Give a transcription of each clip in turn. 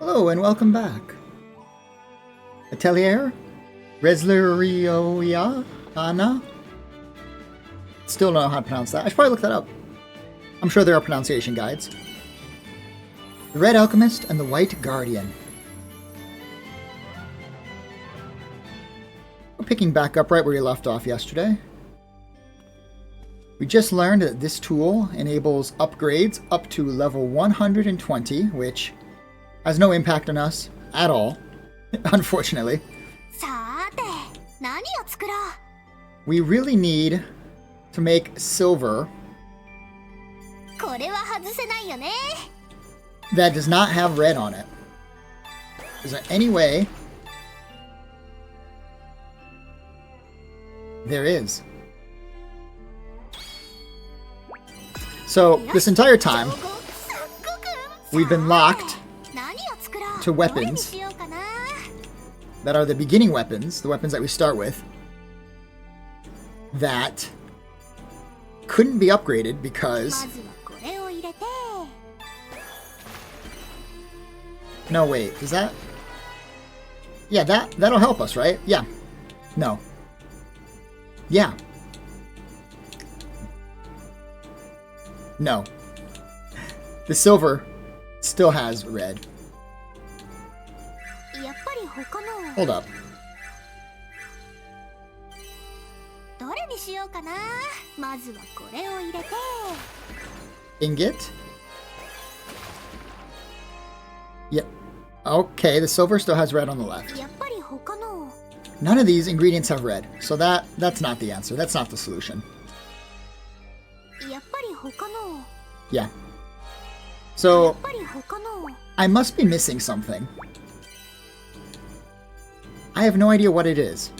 Hello and welcome back. Atelier? Resleriana? Still don't know how to pronounce that. I should probably look that up. I'm sure there are pronunciation guides. The Red Alchemist and the White Guardian. We're picking back up right where we left off yesterday. We just learned that this tool enables upgrades up to level 120, which has no impact on us at all, unfortunately. We really need to make silver that does not have red on it. Is there any way? There is. So, this entire time, we've been locked to weapons that are the beginning weapons, the weapons that we start with, that couldn't be upgraded because... No, wait, is that... Yeah, that'll help us, right? Yeah. No. Yeah. No. The silver still has red. Hold up. Ingot? Yep. Okay, the silver still has red on the left. None of these ingredients have red, so that's not the answer. That's not the solution. Yeah. So, I must be missing something. I have no idea what it is.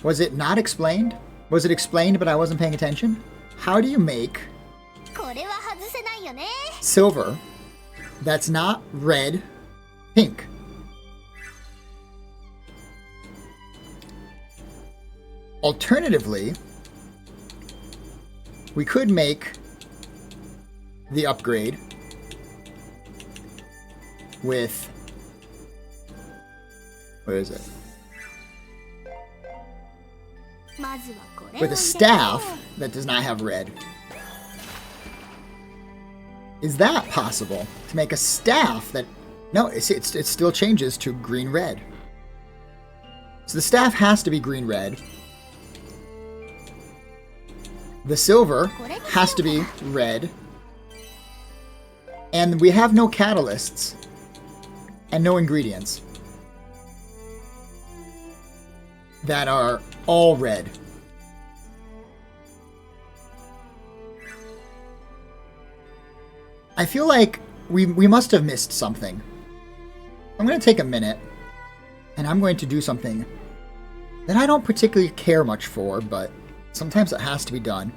Was it not explained? Was it explained but I wasn't paying attention? How do you make silver that's not red, pink? Alternatively, we could make the upgrade with... Where is it? With a staff that does not have red. Is that possible? To make a staff that... No, it still changes to green-red. So the staff has to be green-red. The silver has to be red. And we have no catalysts. And no ingredients that are all red. I feel like we must have missed something. I'm going to take a minute, and I'm going to do something that I don't particularly care much for, but sometimes it has to be done.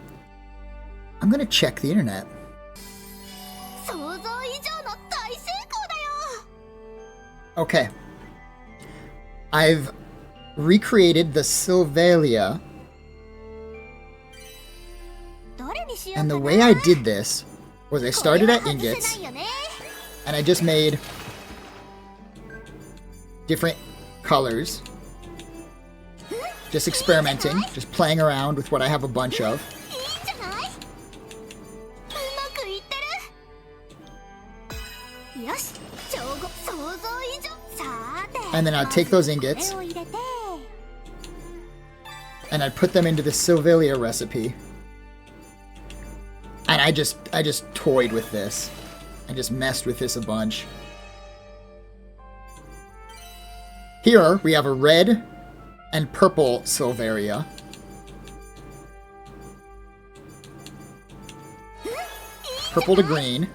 I'm going to check the internet. Okay. I've recreated the Sylvalia. And the way I did this was I started at ingots, and I just made different colors. Just experimenting, just playing around with what I have a bunch of. And then I'd take those ingots and I'd put them into the Sylvalia recipe. And I just toyed with this. I just messed with this a bunch. Here we have a red and purple Sylvaria. Purple to green.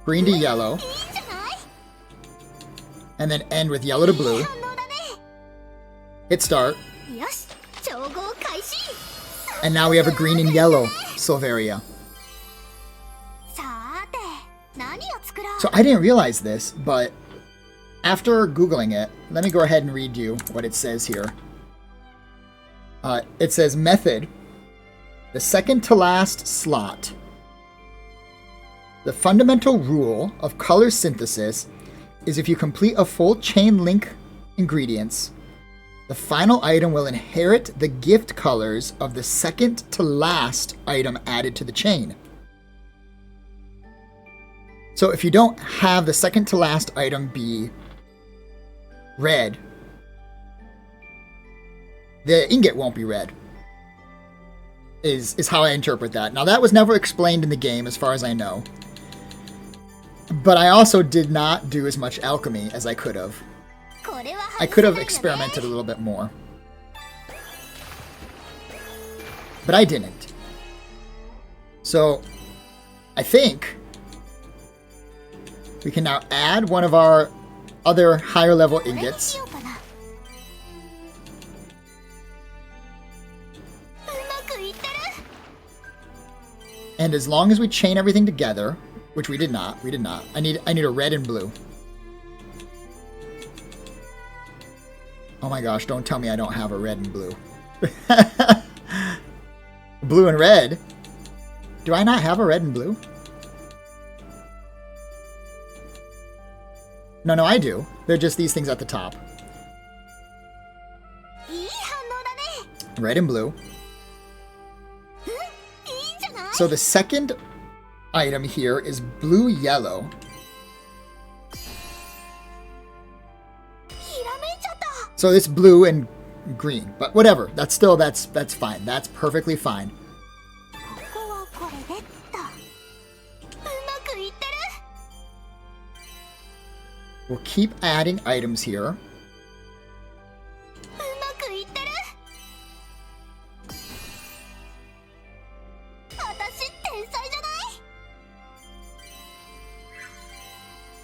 Green to yellow. And then end with yellow to blue. Hit start. And now we have a green and yellow Sylvaria. So I didn't realize this, but after Googling it, let me go ahead and read you what it says here. It says method. The second to last slot The fundamental rule of color synthesis is if you complete a full chain link ingredients, the final item will inherit the gift colors of the second to last item added to the chain. So if you don't have the second to last item be red, the ingot won't be red. Is how I interpret that. Now that was never explained in the game as far as I know. But I also did not do as much alchemy as I could have. I could have experimented a little bit more. But I didn't. So, I think we can now add one of our other higher level ingots. And as long as we chain everything together, which we did not. I need a red and blue. Oh my gosh, don't tell me I don't have a red and blue. Blue and red? Do I not have a red and blue? No, I do. They're just these things at the top. Red and blue. So the second item here is blue-yellow. So it's blue and green, but whatever. That's fine. That's perfectly fine. We'll keep adding items here.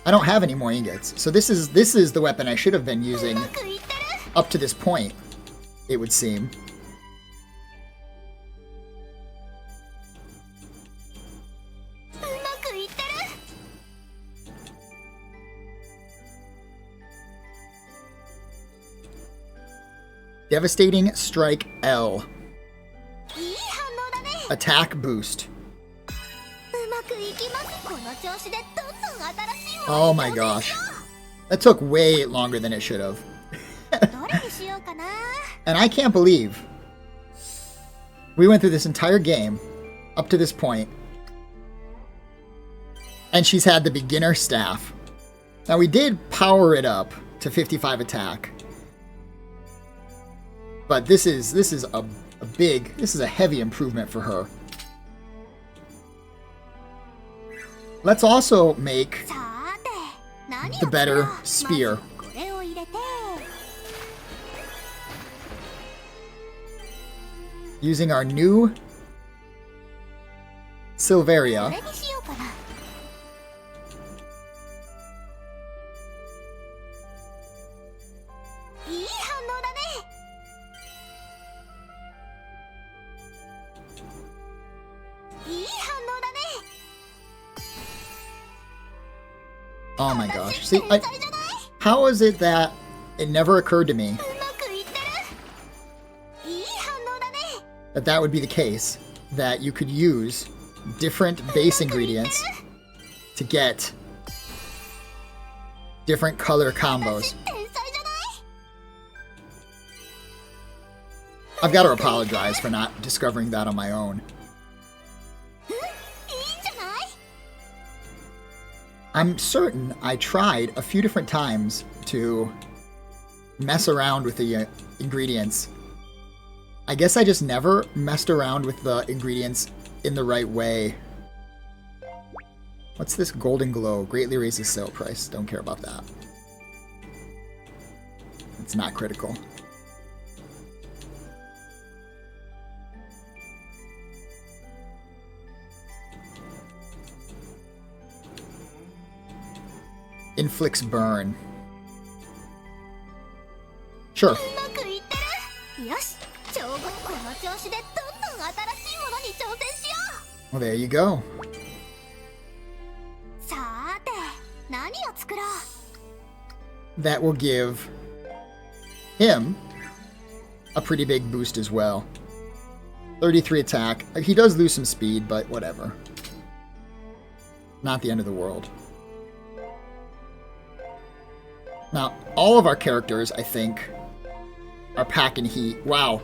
I don't have any more ingots, so this is the weapon I should have been using up to this point, it would seem. Devastating Strike L. Attack boost. Oh my gosh. That took way longer than it should have. And I can't believe we went through this entire game up to this point, and she's had the beginner staff. Now we did power it up to 55 attack, but this is a heavy improvement for her. Let's also make the better spear. Using our new Silveria. Oh my gosh. See, how is it that it never occurred to me that would be the case, that you could use different base ingredients to get different color combos. I've got to apologize for not discovering that on my own. I'm certain I tried a few different times to mess around with the ingredients. I guess I just never messed around with the ingredients in the right way. What's this golden glow? Greatly raises sale price. Don't care about that. It's not critical. Inflicts burn. Sure. Well, there you go. That will give him a pretty big boost as well. 33 attack. He does lose some speed, but whatever. Not the end of the world. Now, all of our characters, I think, are packing heat. Wow.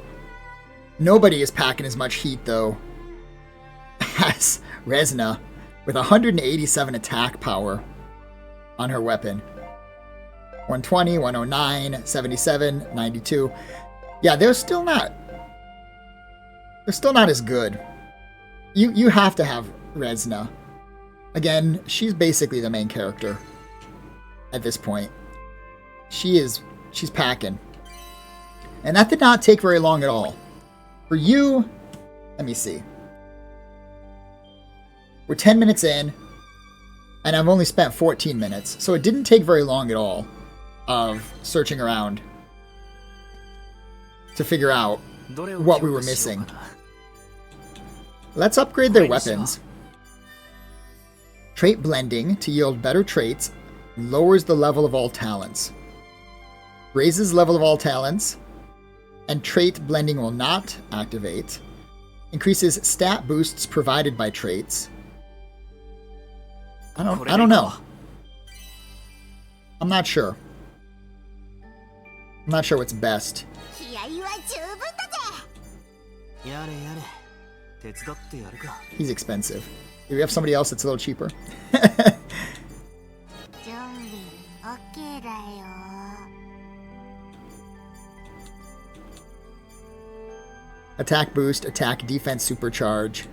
Nobody is packing as much heat, though, as Resna, with 187 attack power on her weapon. 120, 109, 77, 92. Yeah, they're still not as good. You have to have Resna. Again, she's basically the main character at this point. She's packing. And that did not take very long at all. For you, let me see. We're 10 minutes in, and I've only spent 14 minutes, so it didn't take very long at all of searching around to figure out what we were missing. Let's upgrade their weapons. Trait blending to yield better traits lowers the level of all talents. Raises level of all talents, and trait blending will not activate. Increases stat boosts provided by traits. I don't know. I'm not sure. I'm not sure what's best. He's expensive. Do we have somebody else that's a little cheaper? Attack boost, attack defense supercharge.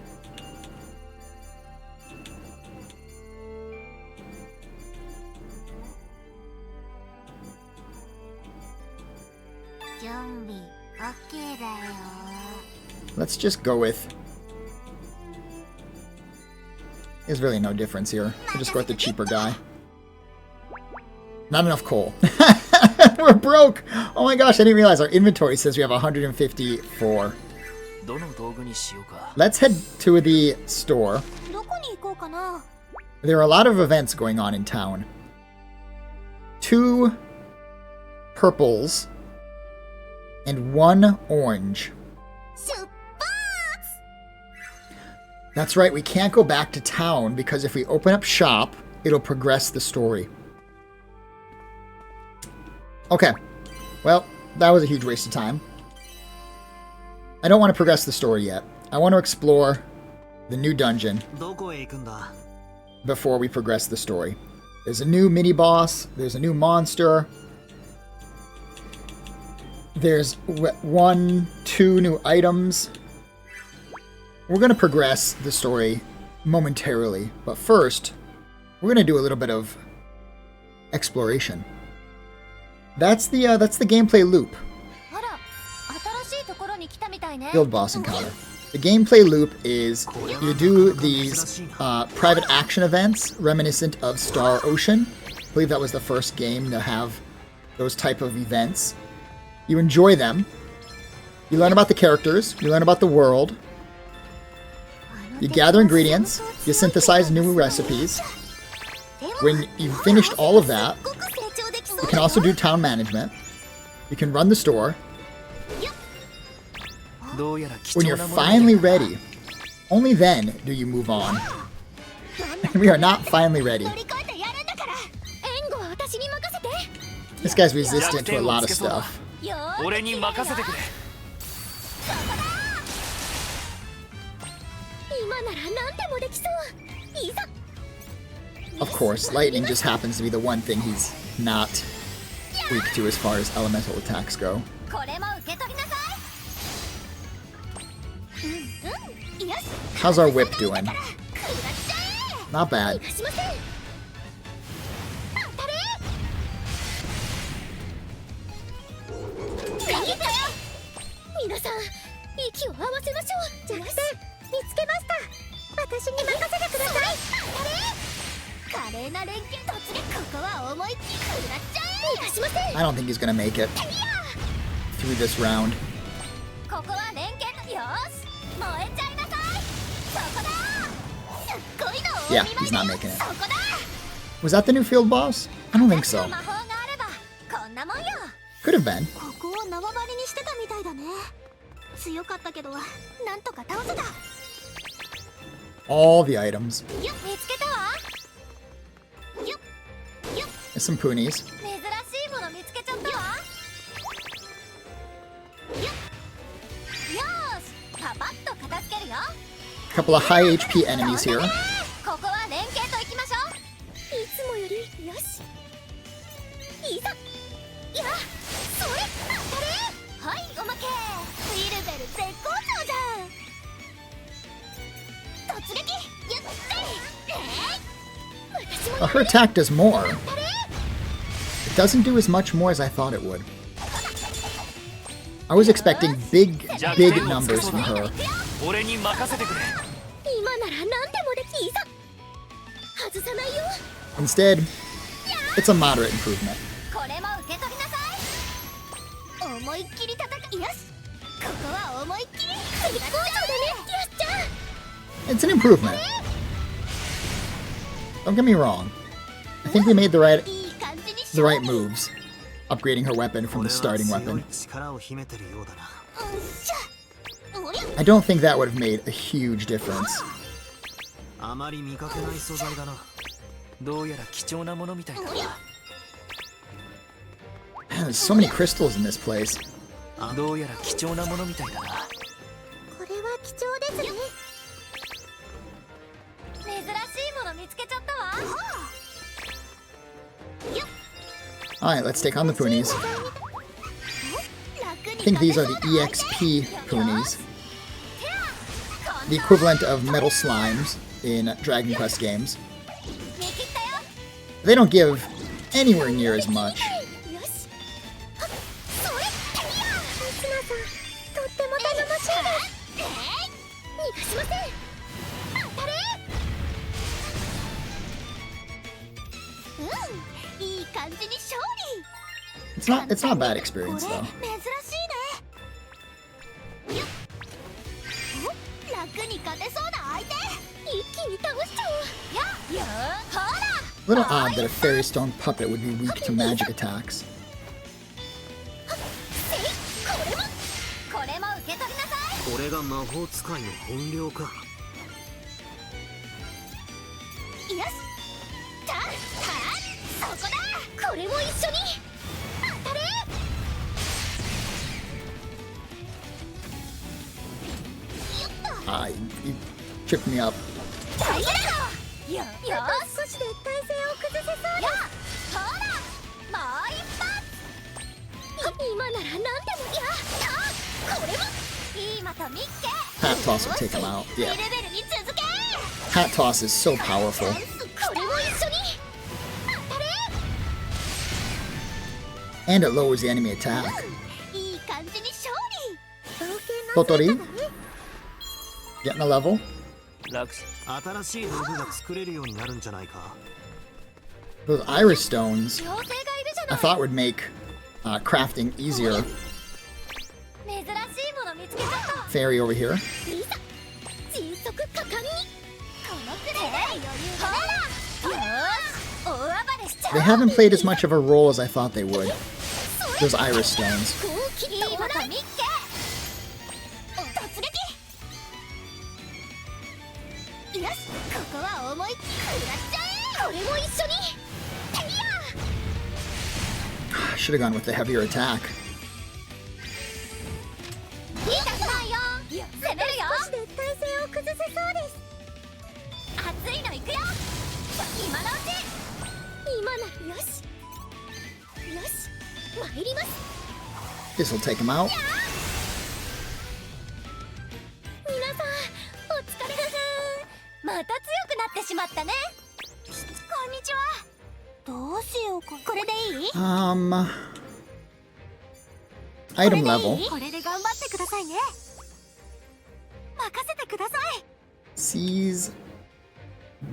Let's just go with... There's really no difference here. We'll just go with the cheaper guy. Not enough coal. We're broke! Oh my gosh, I didn't realize our inventory says we have 154. Let's head to the store. There are a lot of events going on in town. 2 purples and 1 orange. That's right, we can't go back to town because if we open up shop, it'll progress the story. Okay. Well, that was a huge waste of time. I don't want to progress the story yet. I want to explore the new dungeon before we progress the story. There's a new mini-boss. There's a new monster. There's 1, 2 new items. We're going to progress the story momentarily, but first, we're going to do a little bit of exploration. That's the gameplay loop. Guild boss encounter. The gameplay loop is you do these private action events reminiscent of Star Ocean. I believe that was the first game to have those type of events. You enjoy them. You learn about the characters. You learn about the world. You gather ingredients. You synthesize new recipes. When you've finished all of that, you can also do town management. You can run the store. When you're finally ready, only then do you move on. And we are not finally ready. This guy's resistant to a lot of stuff. Of course, lightning just happens to be the one thing he's not weak to as far as elemental attacks go. How's our whip doing? Not bad. I don't think he's gonna make it through this round. Yeah, he's not making it. Was that the new field boss? I don't think so. Could have been. All the items. There's some Poonies. Couple of high HP enemies here. Well, her attack does more. It doesn't do as much more as I thought it would. I was expecting big numbers from her. Instead, it's a moderate improvement. It's an improvement. Don't get me wrong. I think we made the right moves, upgrading her weapon from the starting weapon. I don't think that would have made a huge difference. Man, there's so many crystals in this place. Alright, let's take on the Poonies. I think these are the EXP Poonies. The equivalent of metal slimes in Dragon Quest games. They don't give anywhere near as much. It's not a bad experience though. A little odd that a fairy stone puppet would be weak to magic attacks. You tripped me up. Hat Toss will take him out. Yeah. Hat Toss is so powerful. And it lowers the enemy attack. Totori? Getting a level? Those iris stones I thought would make crafting easier. Fairy over here. They haven't played as much of a role as I thought they would. Those iris stones. I should have gone with the heavier attack. This will take him out. Item level. C's,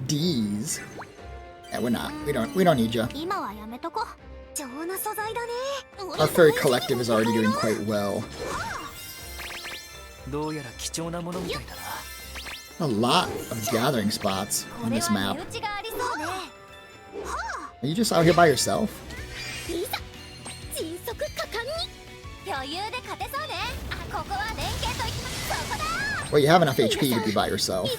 D's. Yeah, we're not. We don't need you. Our fairy collective is already doing quite well. A lot of gathering spots on this map. Are you just out here by yourself? Well, you have enough HP to be by yourself.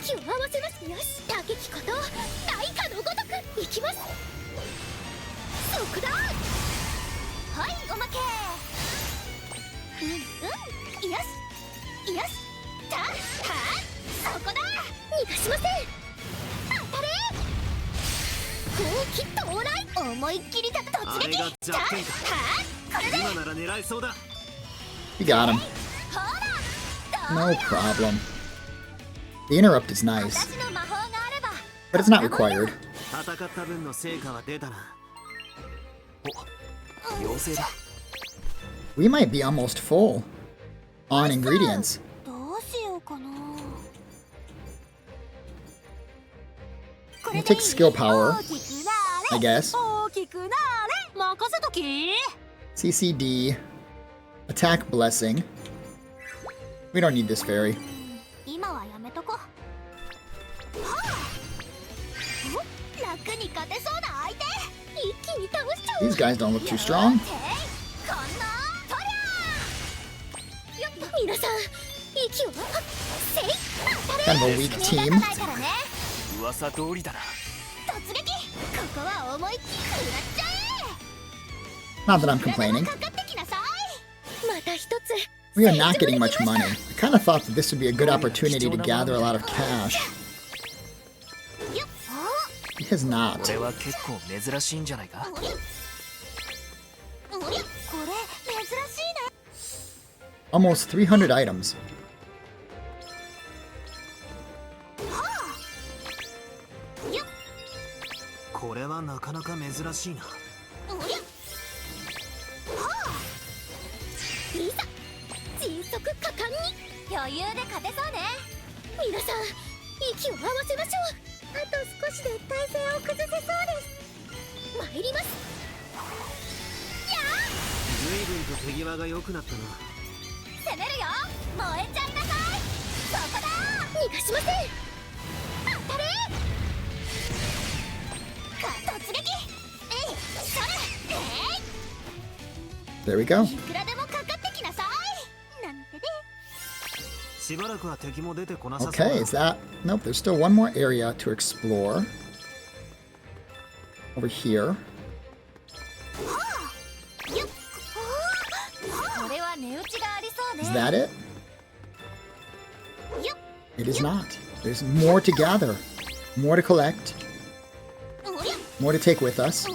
You got him. No problem. The interrupt is nice, but it's not required. We might be almost full on ingredients. We'll take skill power, I guess. CCD. Attack blessing. We don't need this fairy. These guys don't look too strong. Kind of a weak team. Not that I'm complaining. We are not getting much money. I kind of thought that this would be a good opportunity to gather a lot of cash. It has not. Almost 300 items. There we go. Okay, is that... Nope, there's still one more area to explore. Over here. Is that it? It is not. There's more to gather. More to collect. More to take with us.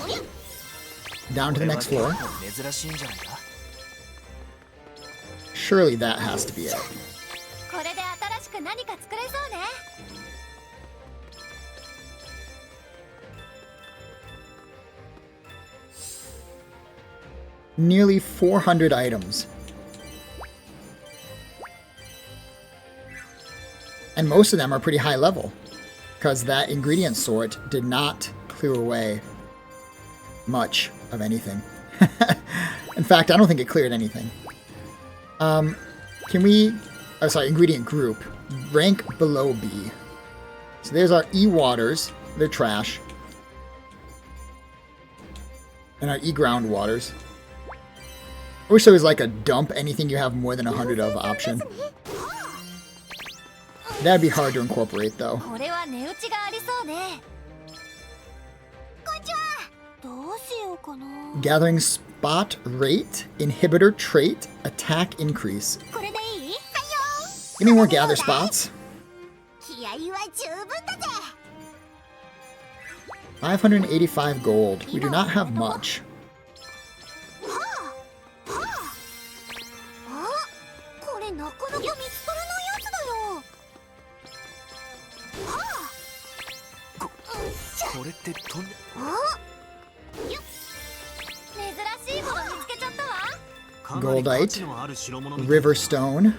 Down to the next floor. Surely that has to be it. Nearly 400 items. And most of them are pretty high level, because that ingredient sort did not clear away much of anything. In fact, I don't think it cleared anything. Can we... Oh, sorry, ingredient group. Rank below B. So there's our E-waters. They're trash. And our E-ground waters. I wish there was like a dump anything you have more than 100 of option. That'd be hard to incorporate though. Gathering spot rate, inhibitor trait, attack increase. Give me more gather spots. 585 gold. We do not have much. Goldite, Riverstone.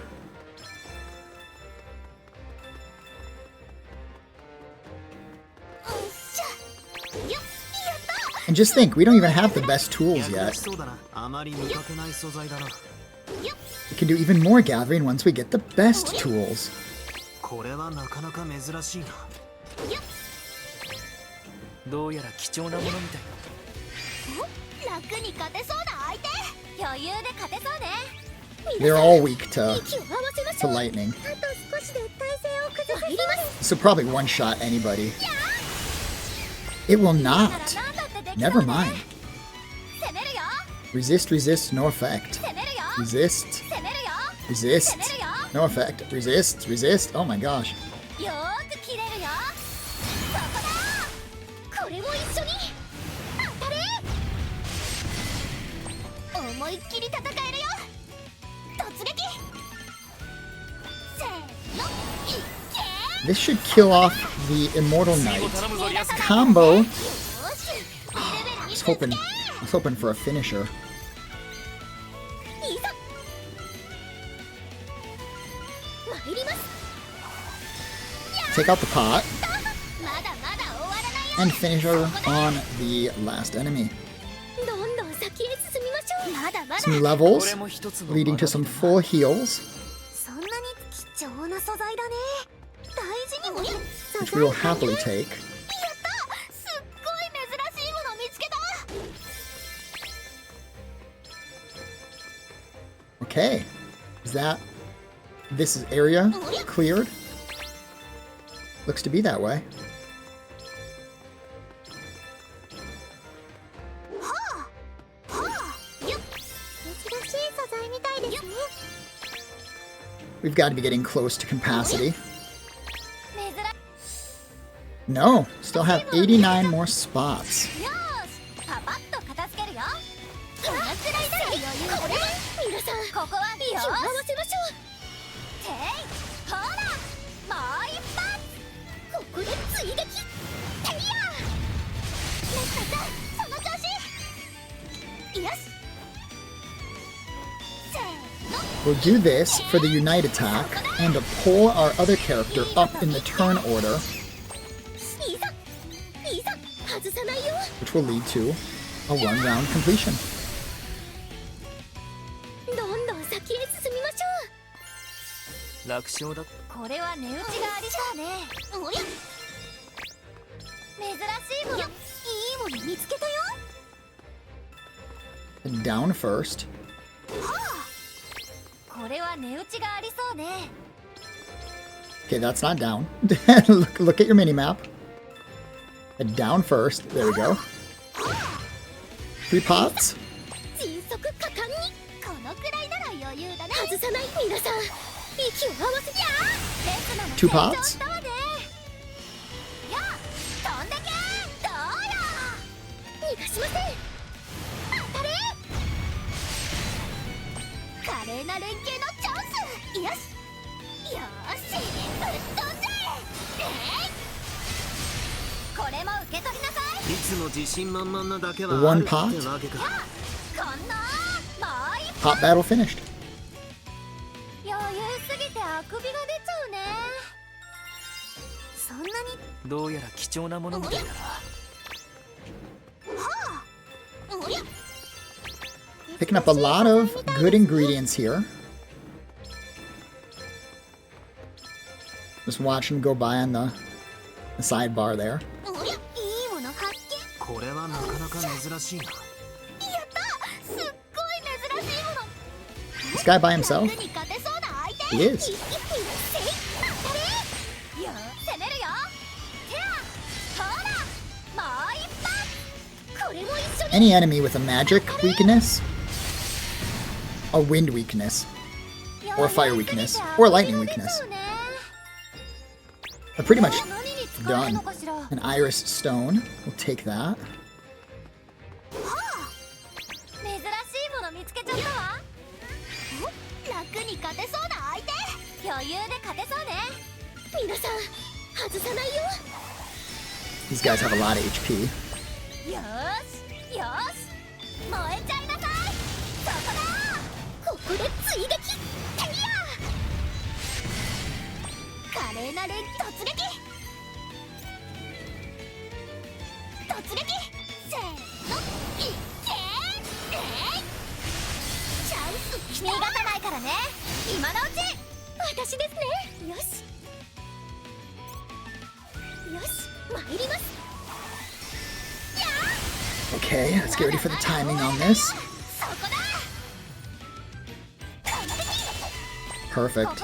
And just think, we don't even have the best tools yet. We can do even more gathering once we get the best tools. They're all weak to lightning. So probably one-shot anybody. It will not. Never mind. Resist, resist, no effect. Resist. Resist. No effect. Resist, resist. Oh my gosh. This should kill off the Immortal Knight. Combo. I was hoping for a finisher. Take out the pot. And finisher on the last enemy. Some levels, leading to some full heals, which we will happily take. Okay, is that this area cleared? Looks to be that way. We've got to be getting close to capacity. No, still have 89 more spots. We'll do this for the Unite attack and to pull our other character up in the turn order, which will lead to a one-round completion. Down first. Okay, that's not down. look at your mini-map. Down first. There we go. 3 pots. 2 pots. 1 pot. Pot battle finished. Picking up a lot of good ingredients here. Just watch him go by on the sidebar there. This guy by himself? He is. Any enemy with a magic weakness, a wind weakness, or a fire weakness, or a lightning weakness are pretty much done. An Iris Stone, we'll take that. These guys have a lot of HP. Okay, let's get ready for the timing on this. Perfect.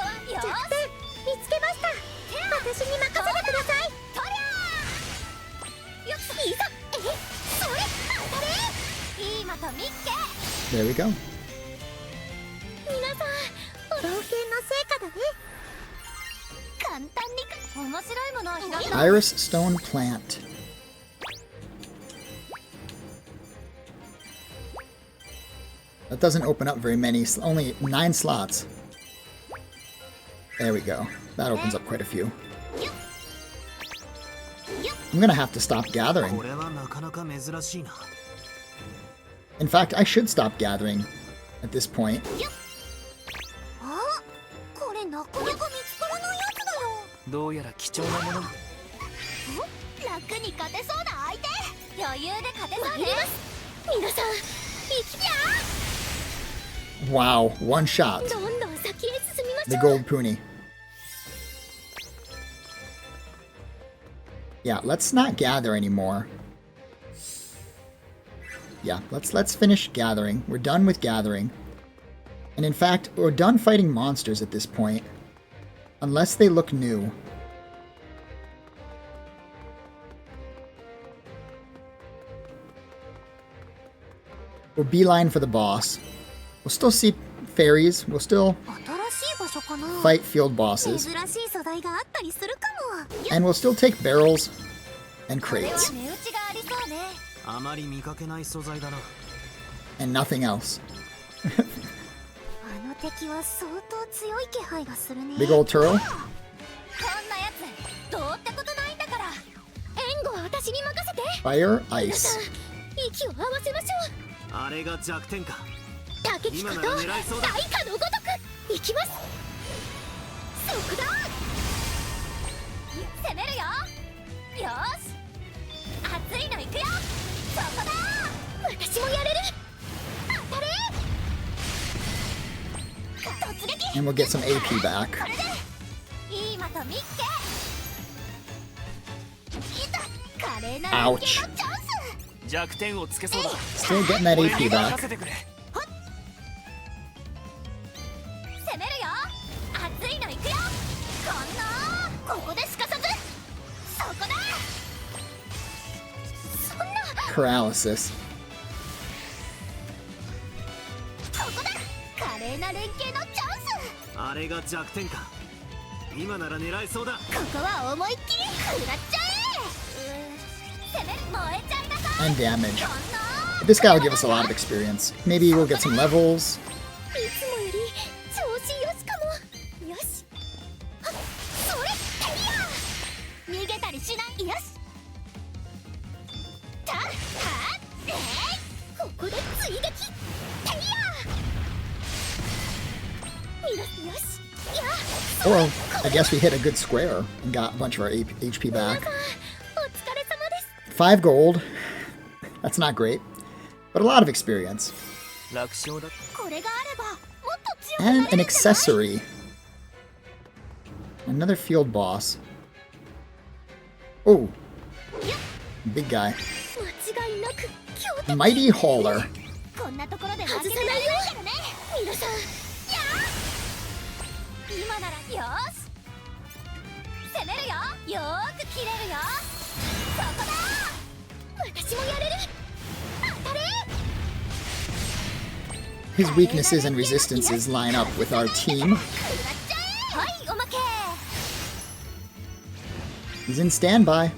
There we go. Iris Stone Plant. That doesn't open up very many, only 9 slots. There we go. That opens up quite a few. I'm gonna have to stop gathering. In fact, I should stop gathering at this point. Wow, one shot. The gold puni. Yeah, let's not gather anymore. Yeah, let's finish gathering. We're done with gathering. And in fact, we're done fighting monsters at this point. Unless they look new. We'll beeline for the boss. We'll still see fairies. We'll still fight field bosses. And we'll still take barrels and crates. And nothing else. Big old turtle. Fire, ice. And we'll get some AP back. Ouch. Still getting that AP back. Paralysis. And damage. This guy will give us a lot of experience. Maybe we'll get some levels. Or, I guess we hit a good square and got a bunch of our HP back. 5 gold. That's not great, but a lot of experience. And an accessory. Another field boss. Oh, big guy. Mighty Hauler. His weaknesses and resistances line up with our team. He's in standby.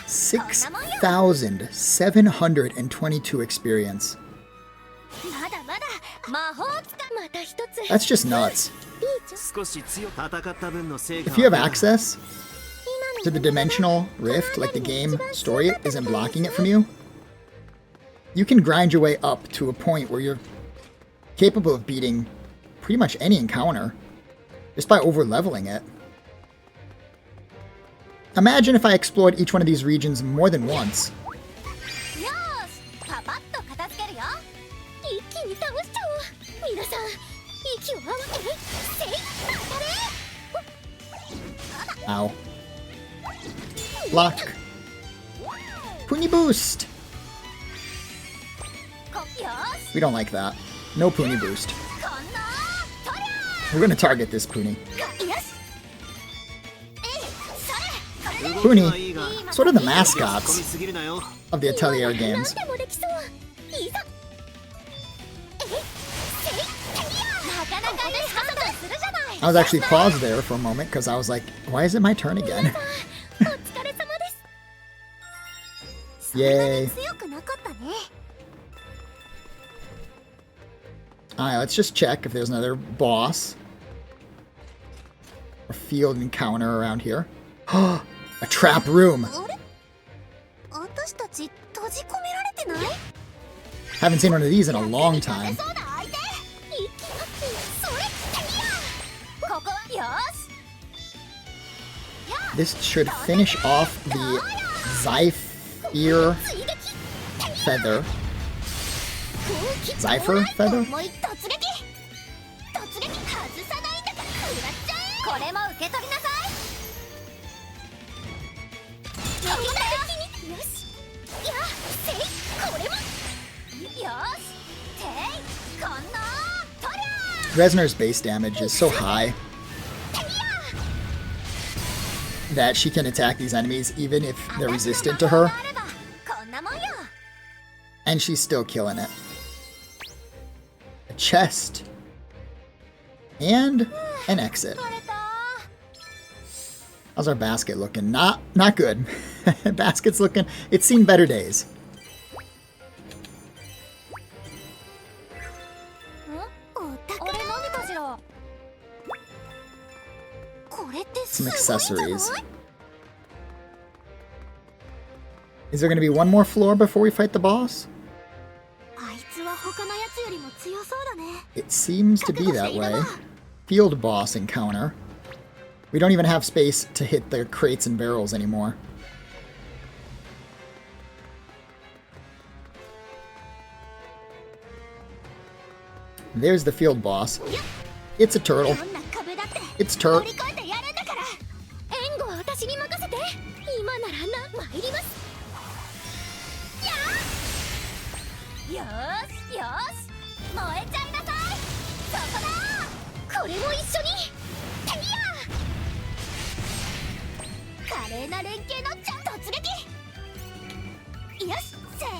$6,722 experience. That's just nuts. If you have access to the dimensional rift, like the game story isn't blocking it from you, you can grind your way up to a point where you're capable of beating pretty much any encounter just by over-leveling it. Imagine if I explored each one of these regions more than once. Ow. Block. Puni boost! We don't like that. No Puni boost. We're gonna target this Puni. Puni, sort of the mascots of the Atelier games. I was actually paused there for a moment because I was like, why is it my turn again? Yay. Alright, let's just check if there's another boss or field encounter around here. A trap room! Haven't seen one of these in a long time. This should finish off the Zephyr Feather. Zephyr Feather? Resner's base damage is so high that she can attack these enemies even if they're resistant to her. And she's still killing it. A chest. And an exit. How's our basket looking? Not good. Basket's looking... It's seen better days. Some accessories. Is there going to be one more floor before we fight the boss? It seems to be that way. Field boss encounter. We don't even have space to hit the crates and barrels anymore. There's the field boss. It's a turtle. It's turtle.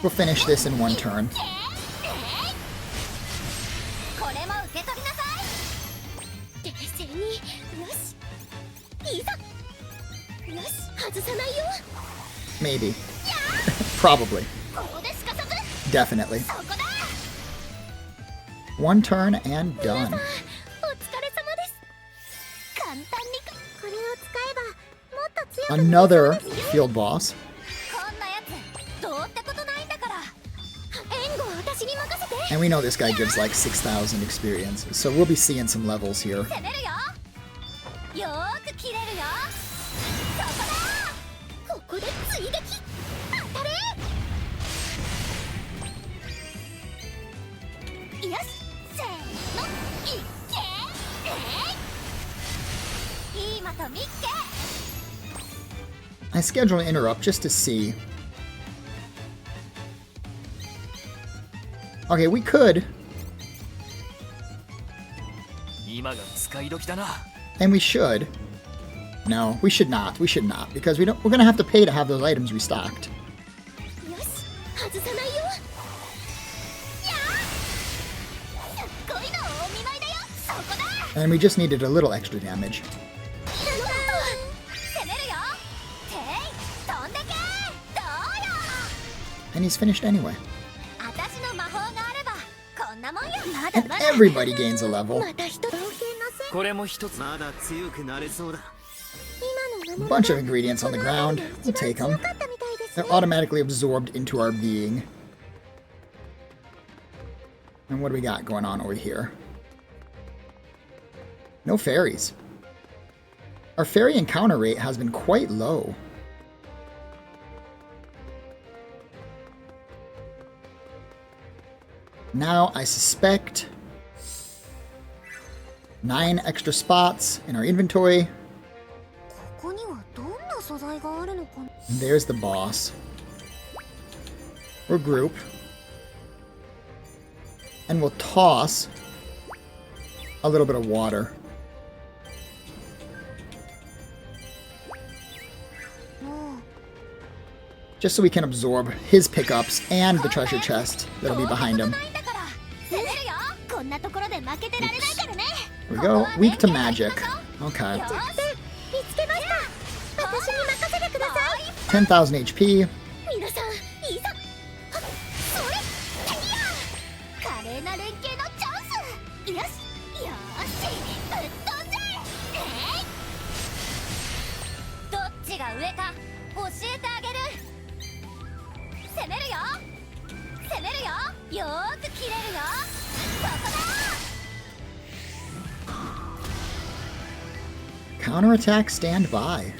We'll finish this in one turn. Maybe. Probably. Definitely. One turn and done. Another field boss. And we know this guy gives like 6,000 experience, so we'll be seeing some levels here. I scheduled an interrupt just to see. Okay, we could. And we should. No, we should not. We should not, because we're gonna have to pay to have those items restocked. And we just needed a little extra damage. And he's finished anyway. And everybody gains a level. A bunch of ingredients on the ground. We'll take them. They're automatically absorbed into our being. And what do we got going on over here? No fairies. Our fairy encounter rate has been quite low. Now, I suspect 9 extra spots in our inventory. There's the boss. Or group. And we'll toss a little bit of water. Just so we can absorb his pickups and the treasure chest that'll be behind him. Oops. Here we go. Weak to magic. Okay. 10,000 HP. Counterattack standby.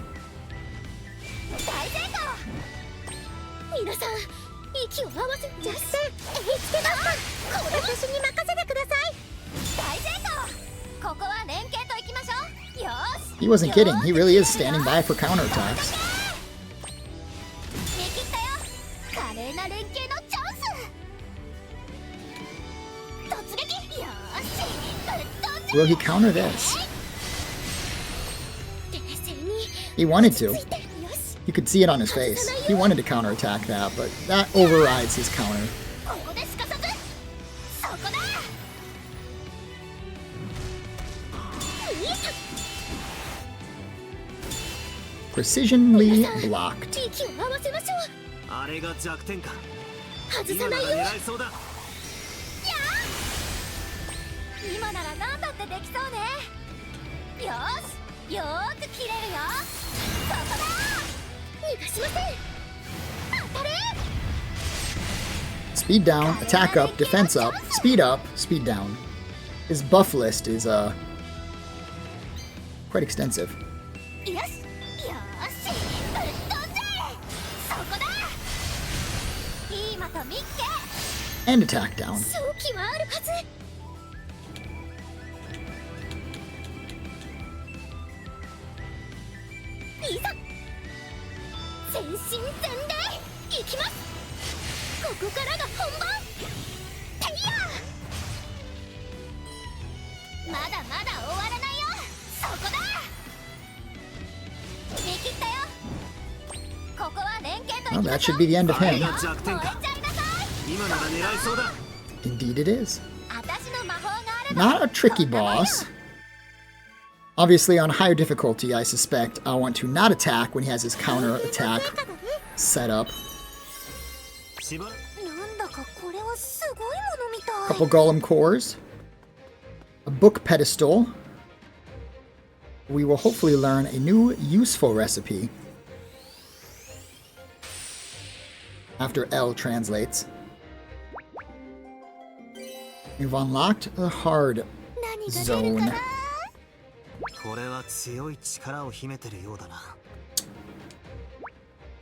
He wasn't kidding. He really is standing by for counterattacks. Will he counter this? He wanted to. You could see it on his face. He wanted to counterattack that, but that overrides his counter. Precisionally blocked. Speed down, attack up, defense up, speed down. His buff list is quite extensive. And attack down. Well, that should be the end of him. Indeed it is. Not a tricky boss. Obviously, on higher difficulty, I suspect I'll want to not attack when he has his counter attack set up. Couple golem cores. A book pedestal. We will hopefully learn a new useful recipe. After L translates. We've unlocked the hard zone.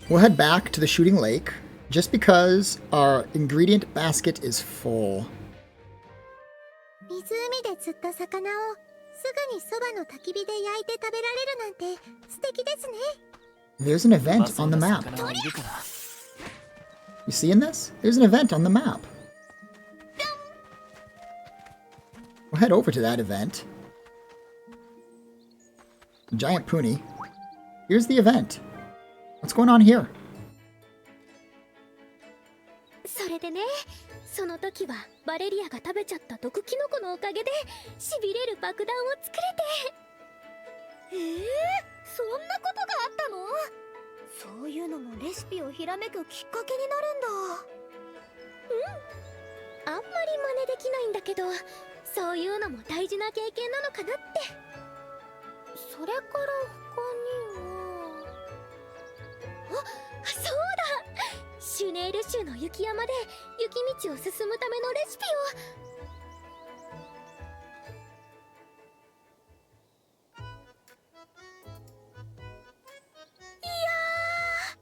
We'll head back to the shooting lake, just because our ingredient basket is full. There's an event on the map. You seeing this? There's an event on the map. We'll head over to that event. Giant Puni. Here's the event. What's going on here? それでね、その時はバレリアが食べちゃった毒キノコのおかげでしびれる爆弾を作れて。そんなことがあったの？そういうのもレシピをひらめくきっかけになるんだ。あんまり真似できないんだけど、そういうのも大事な経験なのかなって。それから他には。あ、そうだ。シュネール州の雪山で雪道を進むためのレシピを。いやー、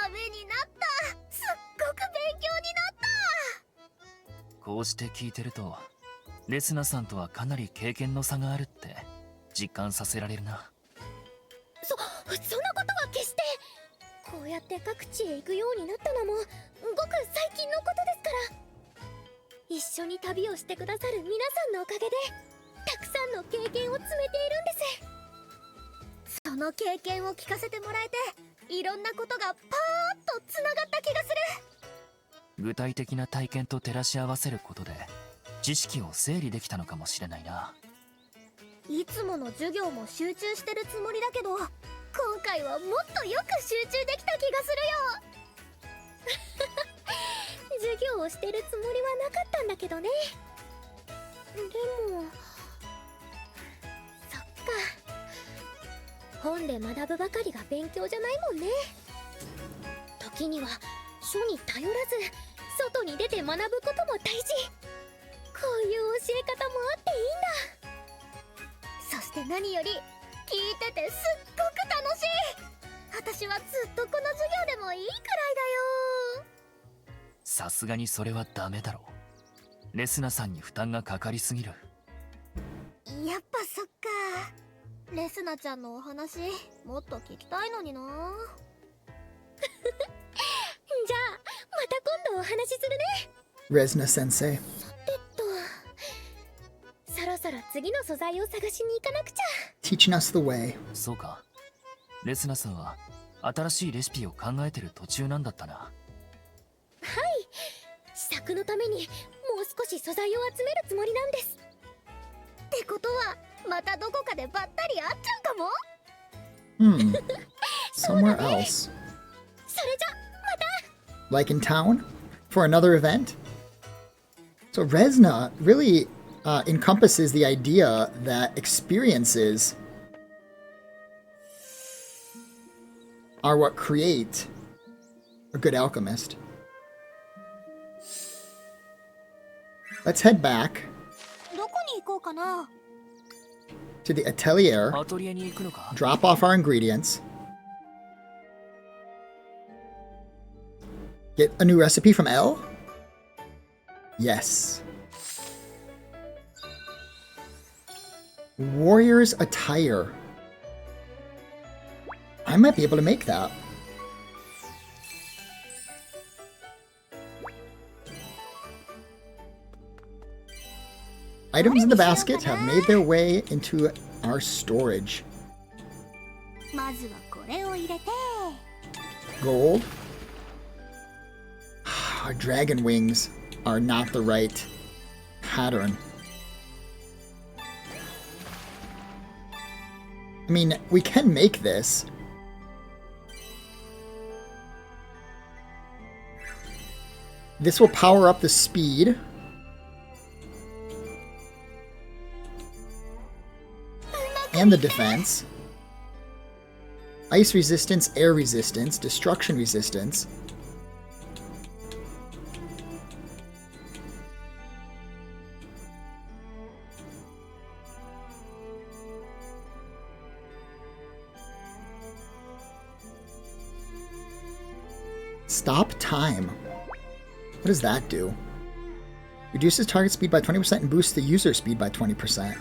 ためになった。すっごく勉強になった。こうして聞いてるとレスナさんとはかなり経験の差があるって実感させられるな。そんなことは決して。こうやって各地へ行くようになったのもごく最近のことですから。一緒に旅をしてくださる皆さんのおかげでたくさんの経験を積めているんです。その経験を聞かせてもらえて、いろんなことがパーッとつながった気がする。具体的な体験と照らし合わせることで知識を整理できたのかもしれないな。いつもの授業も集中してるつもりだけど、今回はもっとよく集中できた気がするよ。授業をしてるつもりはなかったんだけどね。でもそっか、本で学ぶばかりが勉強じゃないもんね。時には書に頼らず外に出て学ぶことも大事。こういう教え方もあっていいんだ。そして何より聞いててすっごく楽しい。私はずっとこの授業でもいいくらいだよ。さすがにそれはダメだろう。レスナさんに負担がかかりすぎる。やっぱそっか。レスナちゃんのお話もっと聞きたいのにな。じゃあまた今度お話しするね。Resna Sensei. そろそろ次の素材を探しに行かなくちゃ。 Teaching us the way. そうか、レスナさんは新しいレシピを考えてる途中なんだったな。はい、試作のためにもう少し素材を集めるつもりなんです。ってことはまたどこかでばったり会っちゃうかも。Somewhere else. それじゃまた。 Like in town? For another event? So Resna really encompasses the idea that experiences are what create a good alchemist. Let's head back どこに行こうかな。 to the Atelier, アトリエに行くのか。 drop off our ingredients, get a new recipe from L? Yes. Warrior's attire. I might be able to make that. Items in the basket have made their way into our storage. まずはこれを入れて。 Gold. Our dragon wings are not the right pattern. I mean, we can make this. This will power up the speed. And the defense. Ice resistance, air resistance, destruction resistance. Stop time. What does that do? Reduces target speed by 20% and boosts the user speed by 20%.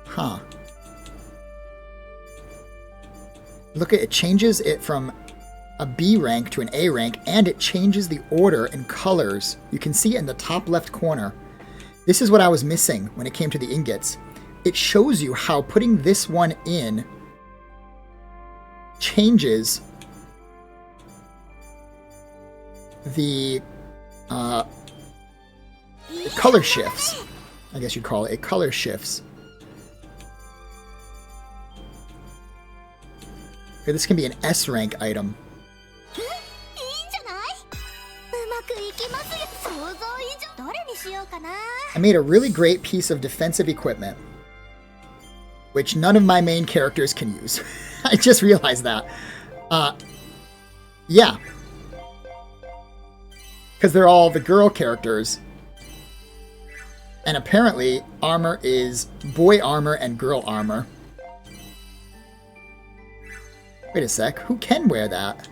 Huh. Look, it changes it from a B rank to an A rank, and it changes the order and colors. You can see it in the top left corner. This is what I was missing when it came to the ingots. It shows you how putting this one in changes the color shifts. I guess you'd call it. It color shifts. Okay, this can be an S rank item. I made a really great piece of defensive equipment, which none of my main characters can use. I just realized that. Yeah. Because they're all the girl characters. And apparently, armor is boy armor and girl armor. Wait a sec, who can wear that?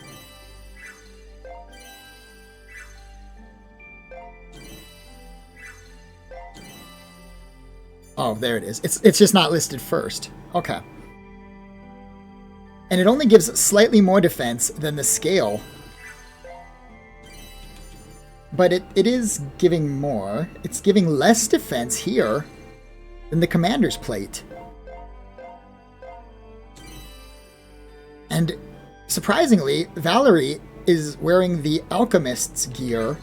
Oh, there it is. It's just not listed first. Okay. And it only gives slightly more defense than the scale. But it is giving more. It's giving less defense here than the commander's plate. And surprisingly, Valerie is wearing the alchemist's gear,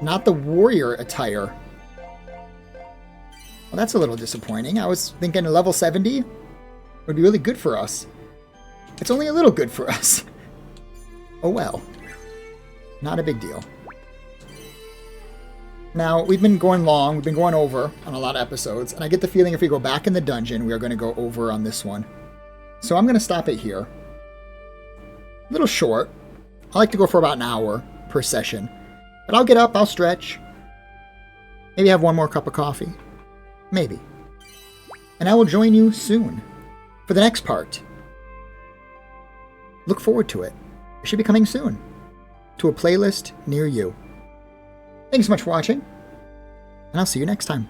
not the warrior attire. Well, that's a little disappointing. I was thinking a level 70 would be really good for us. It's only a little good for us. Oh well. Not a big deal. Now, we've been going long, we've been going over on a lot of episodes, and I get the feeling if we go back in the dungeon, we are going to go over on this one. So I'm going to stop it here. A little short. I like to go for about an hour per session. But I'll get up, I'll stretch. Maybe have one more cup of coffee. Maybe. And I will join you soon for the next part. Look forward to it. It should be coming soon to a playlist near you. Thanks so much for watching, and I'll see you next time.